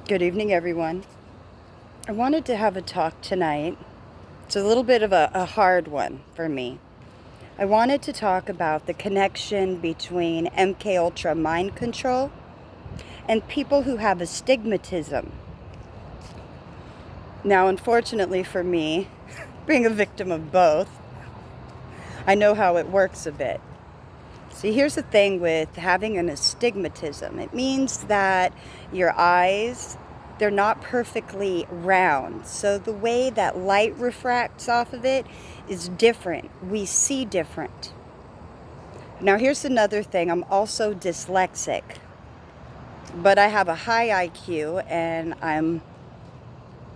Good evening, everyone. I wanted to have a talk tonight. It's a little bit of a hard one for me. I wanted to talk about the connection between MKUltra mind control and people who have astigmatism. Now, unfortunately for me, being a victim of both, I know how it works a bit. See, here's the thing with having an astigmatism. It means that your eyes, they're not perfectly round. So the way that light refracts off of it is different. We see different. Now, here's another thing. I'm also dyslexic, but I have a high IQ and I'm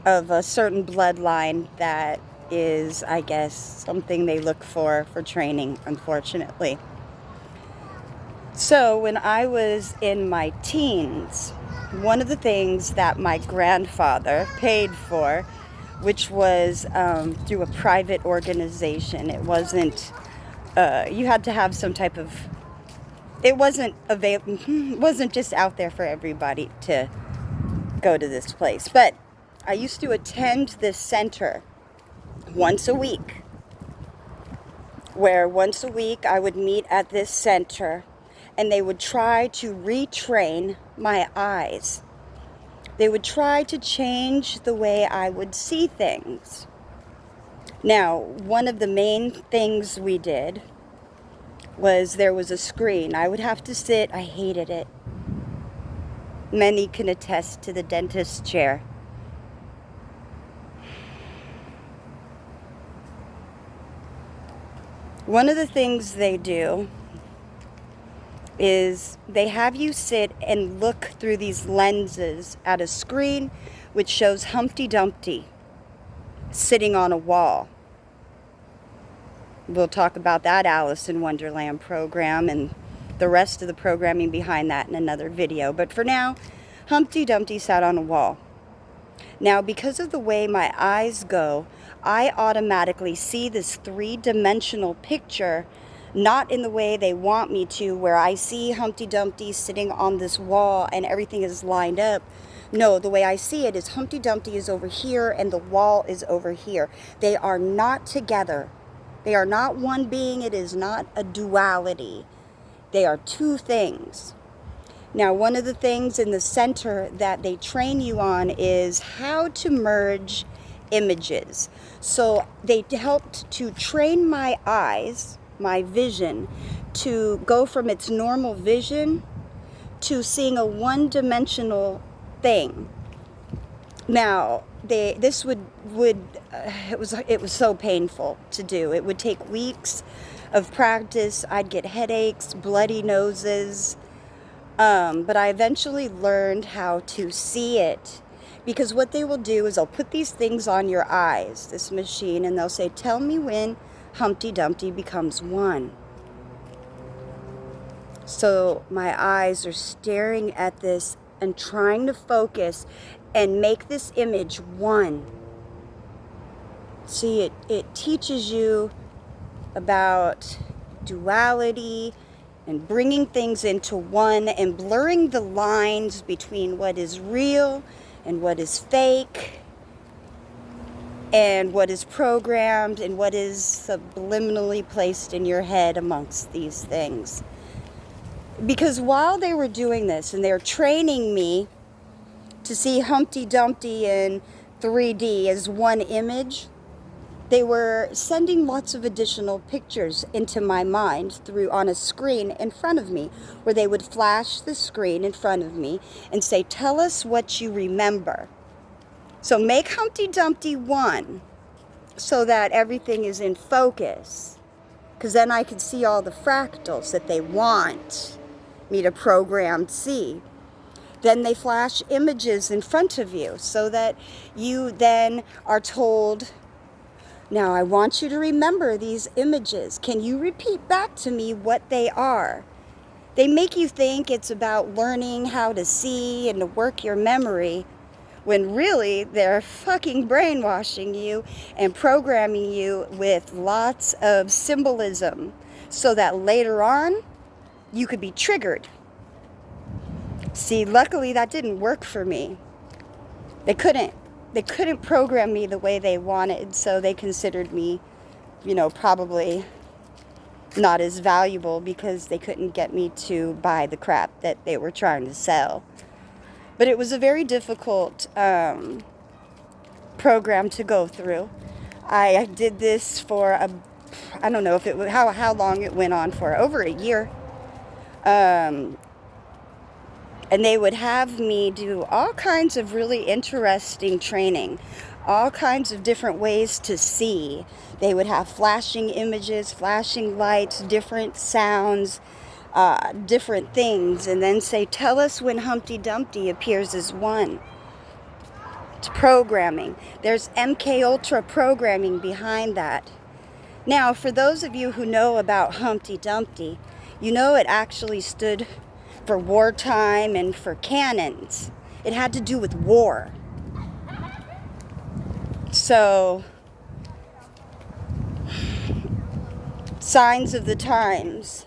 of a certain bloodline that is, I guess, something they look for training, unfortunately. So when I was in my teens, one of the things that my grandfather paid for, which was through a private organization, it wasn't, you had to have some type of, it wasn't wasn't just out there for everybody to go to this place. But I used to attend this center once a week, where once a week I would meet at this center and they would try to retrain my eyes. They would try to change the way I would see things. Now, one of the main things we did was there was a screen. I would have to sit. I hated it. Many can attest to the dentist chair. One of the things they do is they have you sit and look through these lenses at a screen which shows Humpty Dumpty sitting on a wall. We'll talk about that Alice in Wonderland program and the rest of the programming behind that in another video. But for now, Humpty Dumpty sat on a wall. Now, because of the way my eyes go, I automatically see this three-dimensional picture, not in the way they want me to, where I see Humpty Dumpty sitting on this wall and everything is lined up. No, the way I see it is Humpty Dumpty is over here and the wall is over here. They are not together. They are not one being. It is not a duality. They are two things. Now, one of the things in the center that they train you on is how to merge images. So they helped to train my eyes, my vision, to go from its normal vision to seeing a one-dimensional thing. Now, it was so painful to do. It would take weeks of practice. I'd get headaches, bloody noses. But I eventually learned how to see it, because what they will do is they'll put these things on your eyes, this machine, and they'll say, tell me when Humpty Dumpty becomes one. So my eyes are staring at this and trying to focus and make this image one. See, it teaches you about duality and bringing things into one and blurring the lines between what is real and what is fake and what is programmed and what is subliminally placed in your head amongst these things. Because while they were doing this and they're training me to see Humpty Dumpty in 3D as one image, they were sending lots of additional pictures into my mind on a screen in front of me, where they would flash the screen in front of me and say, tell us what you remember. So make Humpty Dumpty one so that everything is in focus, because then I can see all the fractals that they want me to program see. Then they flash images in front of you so that you then are told, now, I want you to remember these images. Can you repeat back to me what they are? They make you think it's about learning how to see and to work your memory, when really they're fucking brainwashing you and programming you with lots of symbolism so that later on you could be triggered. See, luckily that didn't work for me. they couldn't program me the way they wanted, so they considered me, you know, probably not as valuable because they couldn't get me to buy the crap that they were trying to sell. But it was a very difficult program to go through. I did this for I don't know if it was how long it went on for, over a year. And they would have me do all kinds of really interesting training, all kinds of different ways to see. They would have flashing images, flashing lights, different sounds, different things, and then say, tell us when Humpty Dumpty appears as one. It's programming. There's MKUltra programming behind that. Now, for those of you who know about Humpty Dumpty, you know it actually stood for wartime and for cannons. It had to do with war. So, signs of the times.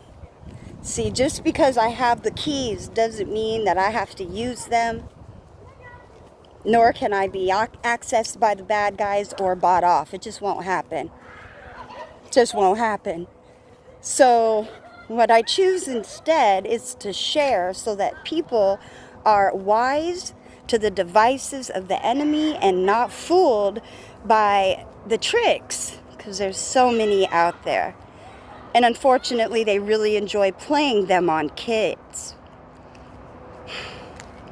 See, just because I have the keys doesn't mean that I have to use them, nor can I be accessed by the bad guys or bought off. It just won't happen. It just won't happen. So what I choose instead is to share so that people are wise to the devices of the enemy and not fooled by the tricks, because there's so many out there. And unfortunately, they really enjoy playing them on kids.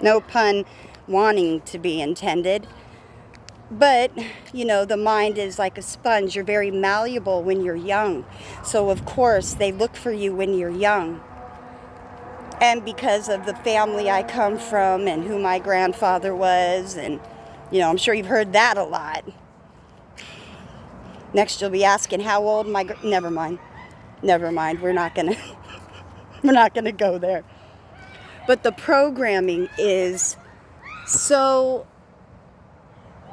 No pun wanting to be intended. But, you know, the mind is like a sponge. You're very malleable when you're young. So, of course, they look for you when you're young. And because of the family I come from and who my grandfather was, and, you know, I'm sure you've heard that a lot. Next, you'll be asking how old never mind. Never mind. We're not gonna go there. But the programming is so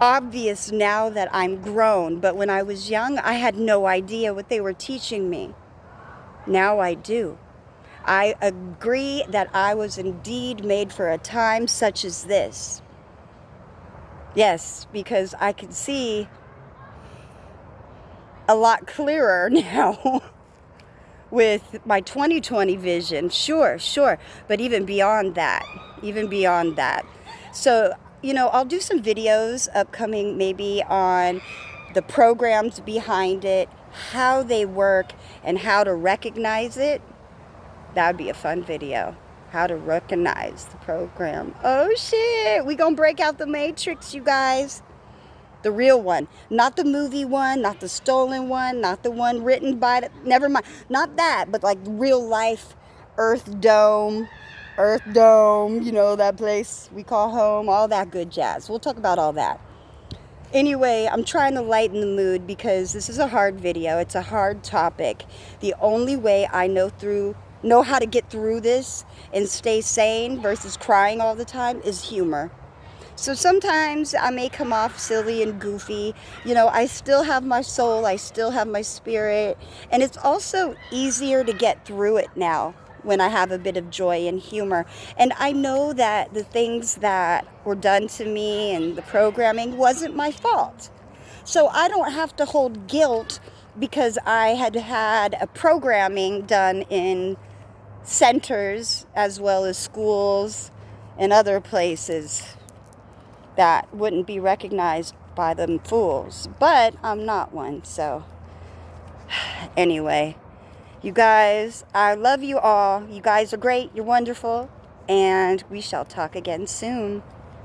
obvious now that I'm grown, but when I was young, I had no idea what they were teaching me. Now I do. I agree that I was indeed made for a time such as this. Yes, because I can see a lot clearer now with my 20/20 vision. Sure, but even beyond that. So, you know, I'll do some videos upcoming maybe on the programs behind it, how they work, and how to recognize it. That would be a fun video. How to recognize the program. Oh shit, we gonna break out the Matrix, you guys. The real one. Not the movie one, not the stolen one, not the one written by never mind. Not that, but like real life Earth Dome, you know, that place we call home, all that good jazz. We'll talk about all that. Anyway, I'm trying to lighten the mood because this is a hard video. It's a hard topic. The only way I know how to get through this and stay sane versus crying all the time is humor. So sometimes I may come off silly and goofy. You know, I still have my soul. I still have my spirit. And it's also easier to get through it now when I have a bit of joy and humor. And I know that the things that were done to me and the programming wasn't my fault. So I don't have to hold guilt because I had a programming done in centers as well as schools and other places that wouldn't be recognized by them fools. But I'm not one, so anyway, you guys, I love you all. You guys are great. You're wonderful. And we shall talk again soon.